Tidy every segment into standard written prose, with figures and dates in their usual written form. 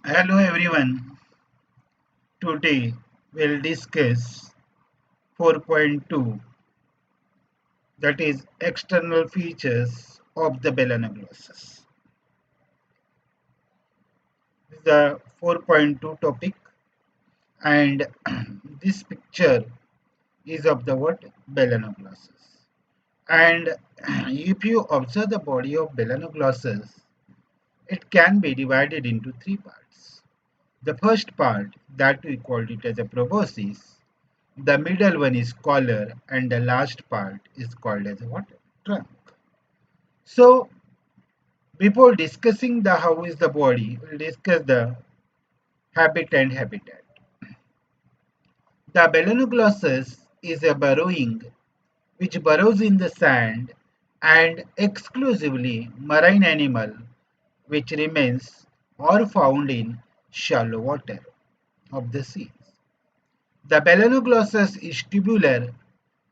Hello everyone. Today we'll discuss 4.2, that is external features of the melanoglossus. This is the 4.2 topic, and this picture is of the what melanoglossus. And if you observe the body of melanoglossus, it can be divided into three parts. The first part, that we called it as a proboscis. The middle one is collar, and the last part is called as what? Trunk. So before discussing the how is the body, we'll discuss the habit and habitat. The Melanoglossus is a burrowing which burrows in the sand and exclusively marine animal which remains or found in shallow water of the seas. The Melanoglossus is tubular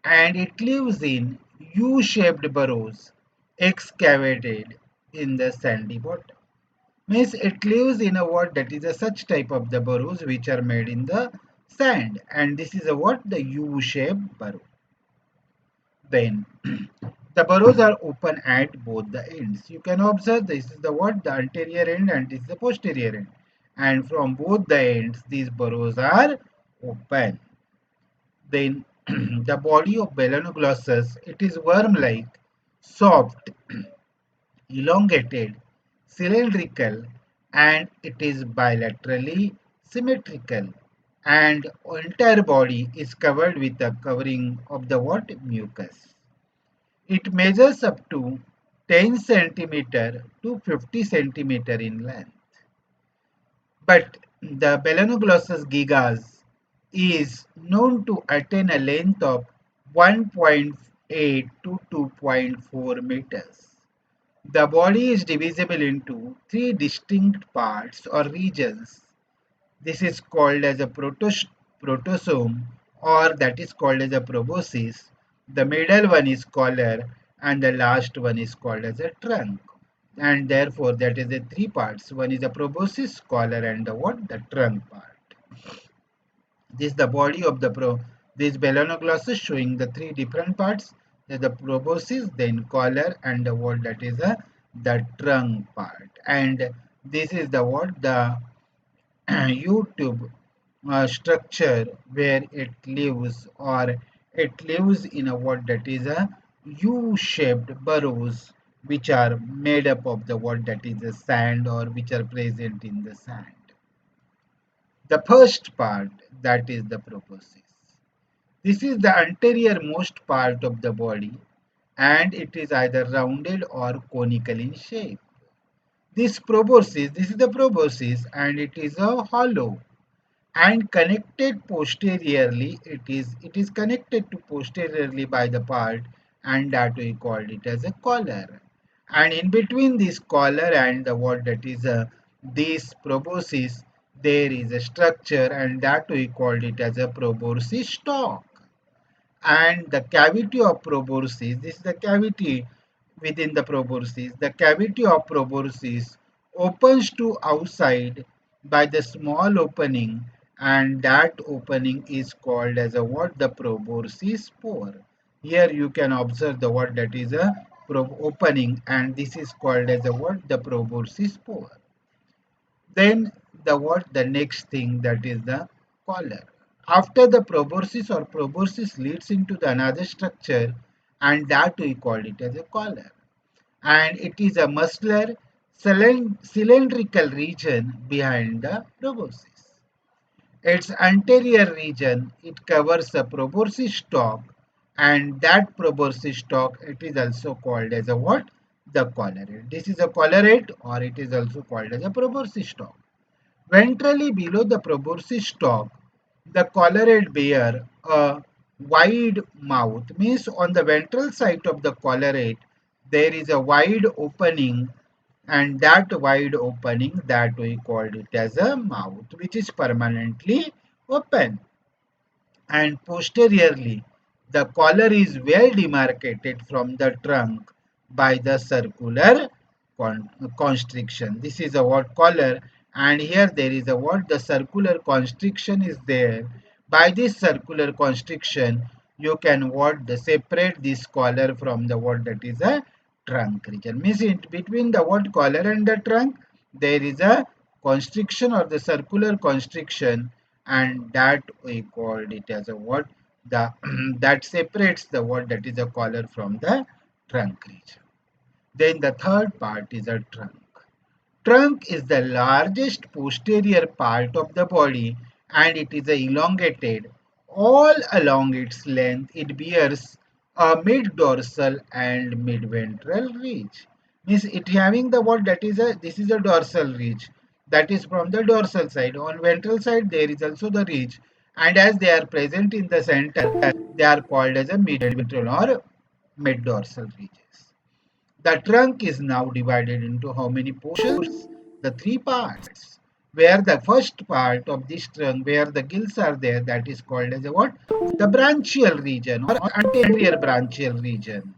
and it lives in U-shaped burrows excavated in the sandy bottom. Means it lives in a what, that is a such type of the burrows which are made in the sand, and this is a what, the U-shaped burrow. Then the burrows are open at both the ends. You can observe this is the what, the anterior end, and this is the posterior end, and from both the ends these burrows are open. Then the body of Melanoglossus, it is worm-like, soft, elongated, cylindrical, and it is bilaterally symmetrical. And entire body is covered with a covering of the what? Mucus. It measures up to 10 centimeter to 50 centimeter in length. But the Melanoglossus gigas is known to attain a length of 1.8 to 2.4 meters. The body is divisible into three distinct parts or regions. This is called as a protosome, or that is called as a proboscis. The middle one is collar and the last one is called as a trunk. And therefore that is the three parts. One is the proboscis, collar, and the what? The trunk part. This is the body of the this Melanoglossus showing the three different parts. There's the proboscis, then collar, and the what, that is the trunk part. And this is the what, the YouTube structure where it lives, or it lives in a what, that is a U-shaped burrows which are made up of the what, that is the sand, or which are present in the sand. The first part, that is the proboscis. This is the anterior most part of the body, and it is either rounded or conical in shape. This is the proboscis, and it is a hollow and connected posteriorly. It is connected to posteriorly by the part, and that we called it as a collar. And in between this collar and the what, that is this proboscis, there is a structure, and that we called it as a proboscis stalk. And the cavity of proboscis, this is the cavity within the proboscis. The cavity of proboscis opens to outside by the small opening, and that opening is called as a what, the proboscis pore. Here you can observe the what, that is a opening, and this is called as a what, the proboscis pore. Then the what, the next thing, that is the collar. After the proboscis, or proboscis leads into the another structure, and that we call it as a collar. And it is a muscular cylindrical region behind the proboscis. Its anterior region, it covers a proboscis stalk, and that proboscis stalk, it is also called as a what? The collarate. This is a collarate, or it is also called as a proboscis stalk. Ventrally below the proboscis stalk, the collarate bear a wide mouth. Means on the ventral side of the collarate, there is a wide opening, and that wide opening, that we called it as a mouth, which is permanently open. And posteriorly, the collar is well demarcated from the trunk by the circular constriction. This is a what, collar, and here there is a what, the circular constriction is there. By this circular constriction you can what, the separate this collar from the what, that is a trunk region. Means between the what, collar and the trunk there is a constriction or the circular constriction, and that we called it as a what, the that separates the what, that is a collar from the trunk region. Then the third part is a trunk. Trunk is the largest posterior part of the body, and it is elongated. All along its length, it bears a mid-dorsal and mid-ventral ridge. Means it having the what, that is a, this is a dorsal ridge. That is from the dorsal side. On ventral side there is also the ridge, and as they are present in the center, they are called as a mid-ventral or mid-dorsal ridges. The trunk is now divided into how many portions? The three parts. Where the first part of this trunk, where the gills are there, that is called as a what? The branchial region or anterior branchial region.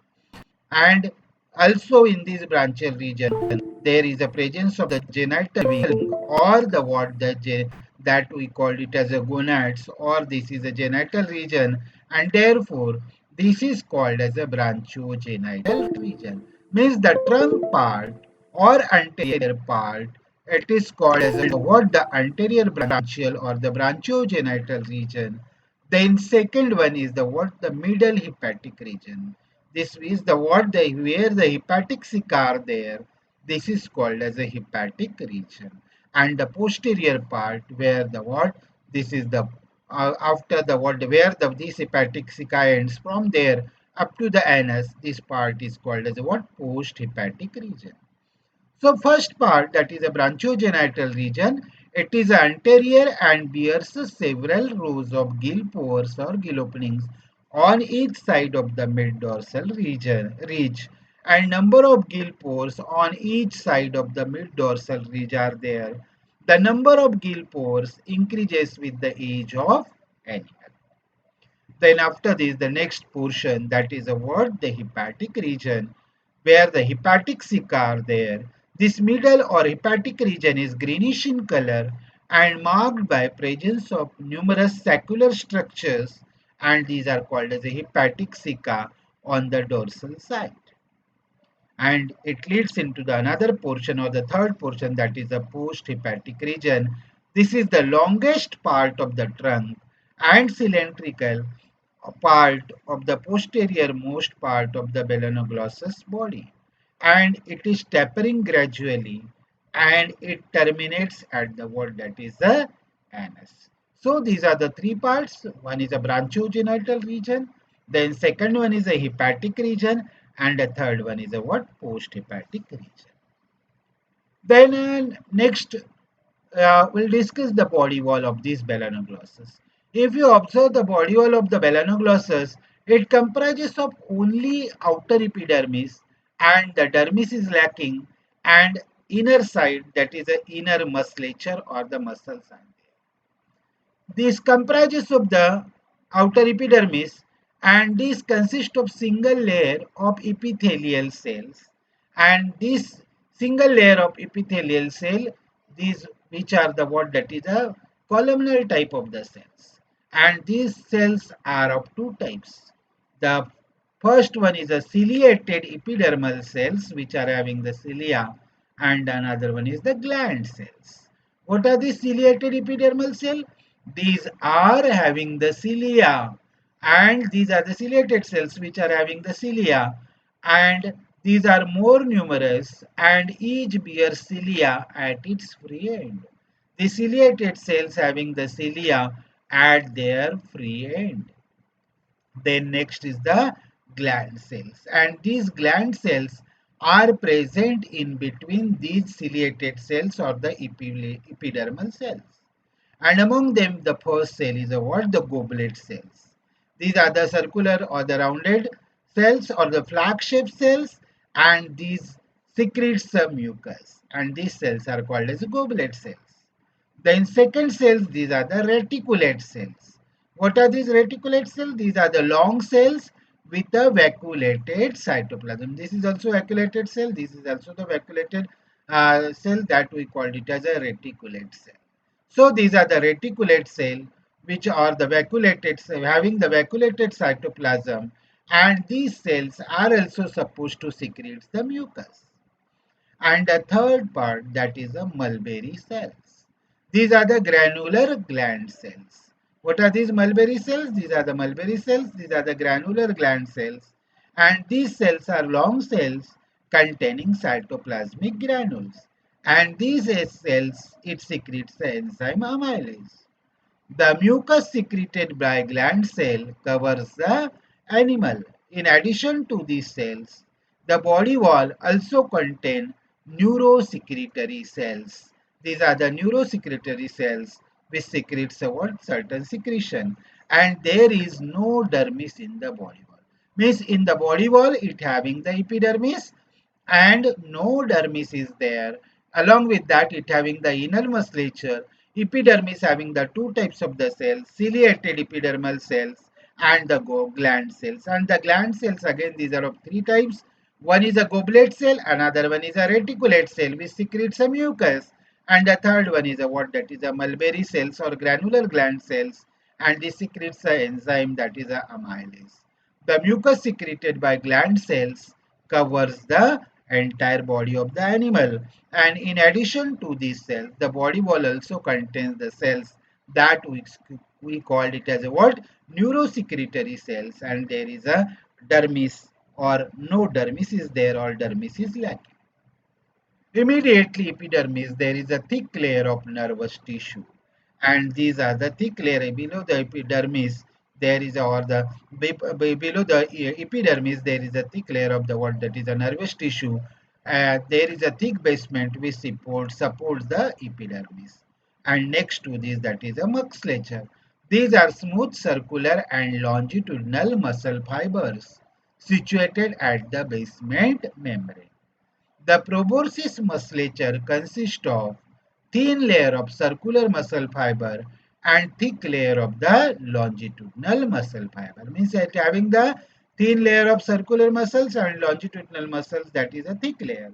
And also in this branchial region, there is a presence of the genital wing or the what, that we call it as a gonads, or this is a genital region, and therefore this is called as a branchiogenital region. Means the trunk part or anterior part, it is called as a what, the anterior branchial or the branchiogenital region. Then second one is the what, the middle hepatic region. This is the what, the where the hepatic cica are there. This is called as a hepatic region. And the posterior part where the what, this is the after the what, where the this hepatic cica ends, from there up to the anus, this part is called as a what, post hepatic region. So first part, that is a branchiogenital region, it is anterior and bears several rows of gill pores or gill openings on each side of the mid-dorsal ridge, and number of gill pores on each side of the mid-dorsal ridge are there. The number of gill pores increases with the age of animal. Then after this, the next portion, that is a what, the hepatic region, where the hepatic cica are there. This middle or hepatic region is greenish in color and marked by presence of numerous saccular structures, and these are called as a hepatic cica on the dorsal side. And it leads into the another portion or the third portion, that is the post hepatic region. This is the longest part of the trunk and cylindrical part of the posterior most part of the melanoglossus body, and it is tapering gradually, and it terminates at the what, that is the anus. So these are the three parts. One is a branchiogenital region, then second one is a hepatic region, and the third one is a what, post hepatic region. Then next we'll discuss the body wall of this melanoglossus. If you observe the body wall of the melanoglossus, it comprises of only outer epidermis, and the dermis is lacking, and inner side, that is the inner musculature or the muscles are there. This comprises of the outer epidermis, and this consists of single layer of epithelial cells, and this single layer of epithelial cell, these which are the what, that is a columnar type of the cells, and these cells are of two types. The first one is a ciliated epidermal cells which are having the cilia, and another one is the gland cells. What are these ciliated epidermal cell? These are having the cilia, and these are the ciliated cells which are having the cilia, and these are more numerous, and each bears cilia at its free end. The ciliated cells having the cilia at their free end. Then next is the gland cells, and these gland cells are present in between these ciliated cells or the epidermal cells. And among them, the first cell is what, the goblet cells. These are the circular or the rounded cells or the flag-shaped cells, and these secrete some mucus, and these cells are called as goblet cells. Then second cells, these are the reticulate cells. What are these reticulate cells? These are the long cells with a vacuolated cytoplasm. This is also vacuolated cell. This is also the vacuolated cell that we called it as a reticulate cell. So these are the reticulate cell which are the vacuolated cell having the vacuolated cytoplasm, and these cells are also supposed to secrete the mucus. And the third part, that is the mulberry cells. These are the granular gland cells. What are these mulberry cells? These are the mulberry cells. These are the granular gland cells. And these cells are long cells containing cytoplasmic granules. And these cells, it secretes the enzyme amylase. The mucus secreted by gland cell covers the animal. In addition to these cells, the body wall also contain neurosecretory cells. These are the neurosecretory cells which secretes what certain secretion, and there is no dermis in the body wall. Means in the body wall it having the epidermis and no dermis is there. Along with that, it having the inner musculature, epidermis having the two types of the cells, ciliated epidermal cells and the gland cells. And the gland cells again, these are of three types. One is a goblet cell, another one is a reticulate cell which secretes a mucus, and the third one is a what, that is a mulberry cells or granular gland cells, and this secretes a enzyme that is a amylase. The mucus secreted by gland cells covers the entire body of the animal, and in addition to these cells, the body wall also contains the cells that we called it as a what, neurosecretory cells, and there is a dermis or no dermis is there or dermis is lacking. Immediately epidermis, there is a thick layer of nervous tissue, and these are the thick layer below the epidermis. There is or the below the epidermis, there is a thick layer of the what, that is a nervous tissue. There is a thick basement which supports the epidermis, and next to this, that is a musculature. These are smooth circular and longitudinal muscle fibers situated at the basement membrane. The proboscis musculature consists of thin layer of circular muscle fiber and thick layer of the longitudinal muscle fiber. Means that having the thin layer of circular muscles and longitudinal muscles, that is a thick layer.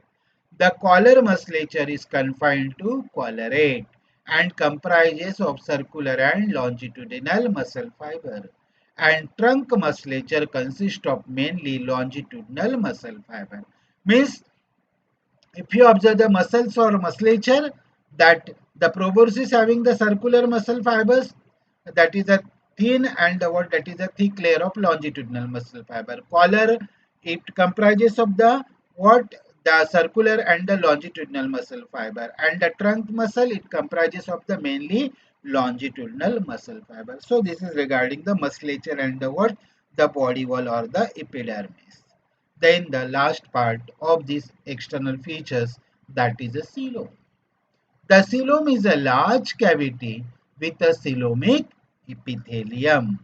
The collar musculature is confined to collarate and comprises of circular and longitudinal muscle fiber. And trunk musculature consists of mainly longitudinal muscle fiber. Means if you observe the muscles or musculature, that the proboscis having the circular muscle fibers, that is a thin and the what, that is a thick layer of longitudinal muscle fiber. Collar, it comprises of the what, the circular and the longitudinal muscle fiber, and the trunk muscle, it comprises of the mainly longitudinal muscle fiber. So this is regarding the musculature and the what, the body wall or the epidermis. Then the last part of these external features, that is a coelom. The coelom is a large cavity with a coelomic epithelium.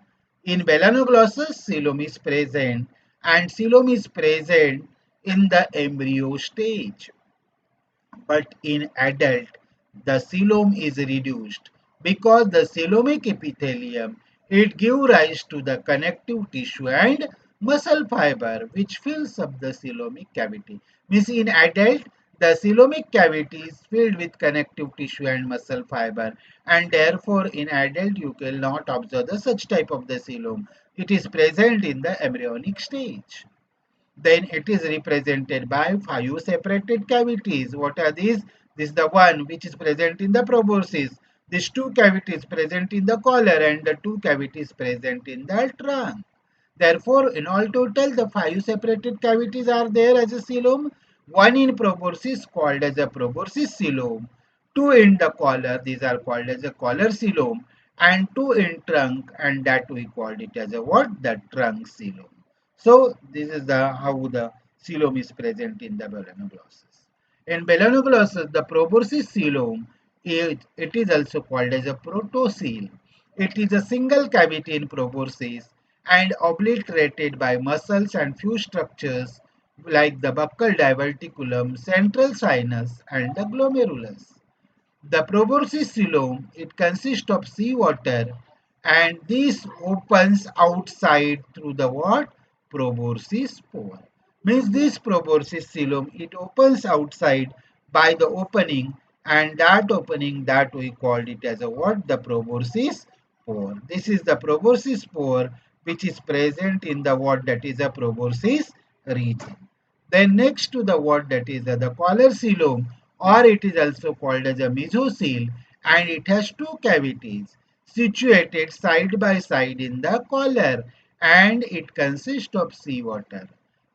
In melanoglossus, coelom is present, and coelom is present in the embryo stage. But in adult, the coelom is reduced because the coelomic epithelium, it gives rise to the connective tissue and muscle fiber which fills up the coelomic cavity. Means in adult, the coelomic cavity is filled with connective tissue and muscle fiber, and therefore in adult you cannot observe the such type of the coelom. It is present in the embryonic stage. Then it is represented by 5 separated cavities. What are these? This is the one which is present in the proboscis. These 2 cavities present in the collar and the 2 cavities present in the trunk. Therefore, in all total, the 5 separated cavities are there as a coelom. One in proboscis called as a proboscis coelom. Two in the collar, these are called as a collar coelom, and two in trunk, and that we called it as a what? The trunk coelom. So this is the how the coelom is present in the melanoglossus. In melanoglossus, the proboscis coelom, it is also called as a protocoel. It is a single cavity in proboscis and obliterated by muscles and few structures like the buccal diverticulum, central sinus, and the glomerulus. The proboscis coelom, it consists of seawater, and this opens outside through the what? Proboscis pore. Means this proboscis coelom, it opens outside by the opening, and that opening that we called it as a what? The proboscis pore. This is the proboscis pore which is present in the what? That is a proboscis region. Then next to the what? That is the collar coelom, or it is also called as a mesocele, and it has two cavities situated side by side in the collar, and it consists of seawater.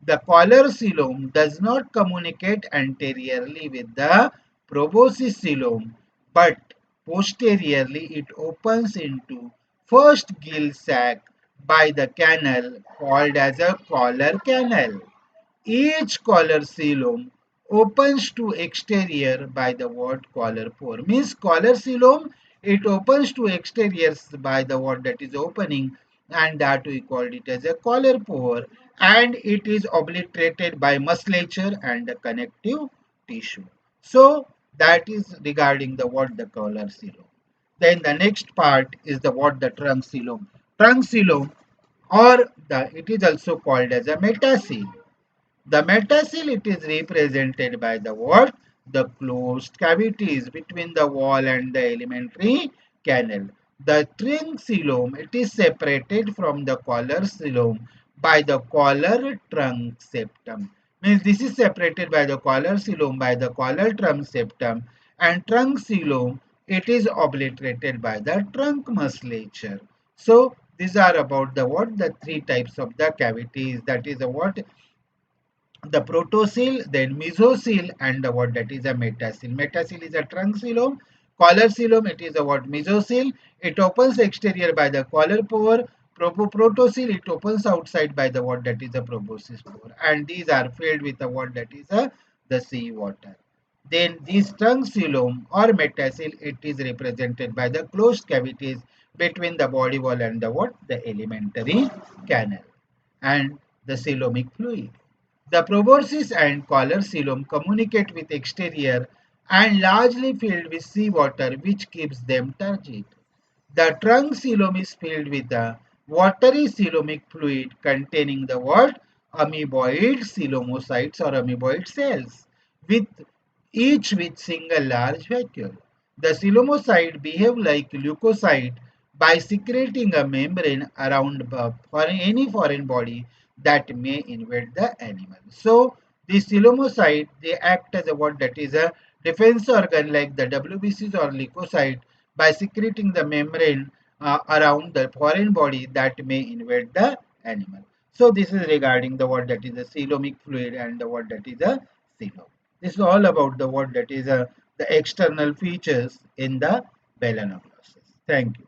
The collar coelom does not communicate anteriorly with the proboscis coelom, but posteriorly it opens into first gill sac by the canal called as a collar canal. Each collar coelom opens to exterior by the word collar pore. Means collar coelom, it opens to exteriors by the word that is opening, and that we called it as a collar pore, and it is obliterated by musculature and the connective tissue. So that is regarding the what the collar coelom. Then the next part is the what the trunk coelom. Trunk coelom, or the it is also called as a metacele. The metacell, it is represented by the what? The closed cavities between the wall and the alimentary canal. The trunk coelom, it is separated from the collar coelom by the collar trunk septum. Means this is separated by the collar coelom by the collar trunk septum, and trunk coelom, it is obliterated by the trunk musculature. So these are about the what? The three types of the cavities, that is the what? The protocele, then mesocele, and the what? That is a metacele. Metacele is a trunk coelom. Collar coelom, it is a what? Mesocele. It opens exterior by the collar pore. Protocele, it opens outside by the what? That is a proboscis pore. And these are filled with the what? That is a the sea water. Then this trunk coelom or metacele, it is represented by the closed cavities between the body wall and the what? The alimentary canal and the coelomic fluid. The proboscis and collar coelom communicate with exterior and largely filled with seawater, which keeps them turgid. The trunk coelom is filled with a watery coelomic fluid containing the what? Amoeboid coelomocytes or amoeboid cells, with each with single large vacuole. The coelomocyte behave like leukocyte by secreting a membrane around for any foreign body that may invade the animal. So these coelomocyte, they act as a what? That is a defense organ like the WBCs or leukocyte by secreting the membrane around the foreign body that may invade the animal. So this is regarding the what? That is the coelomic fluid and the what? That is a coelom. This is all about the what? That is the external features in the melanoglossus. Thank you.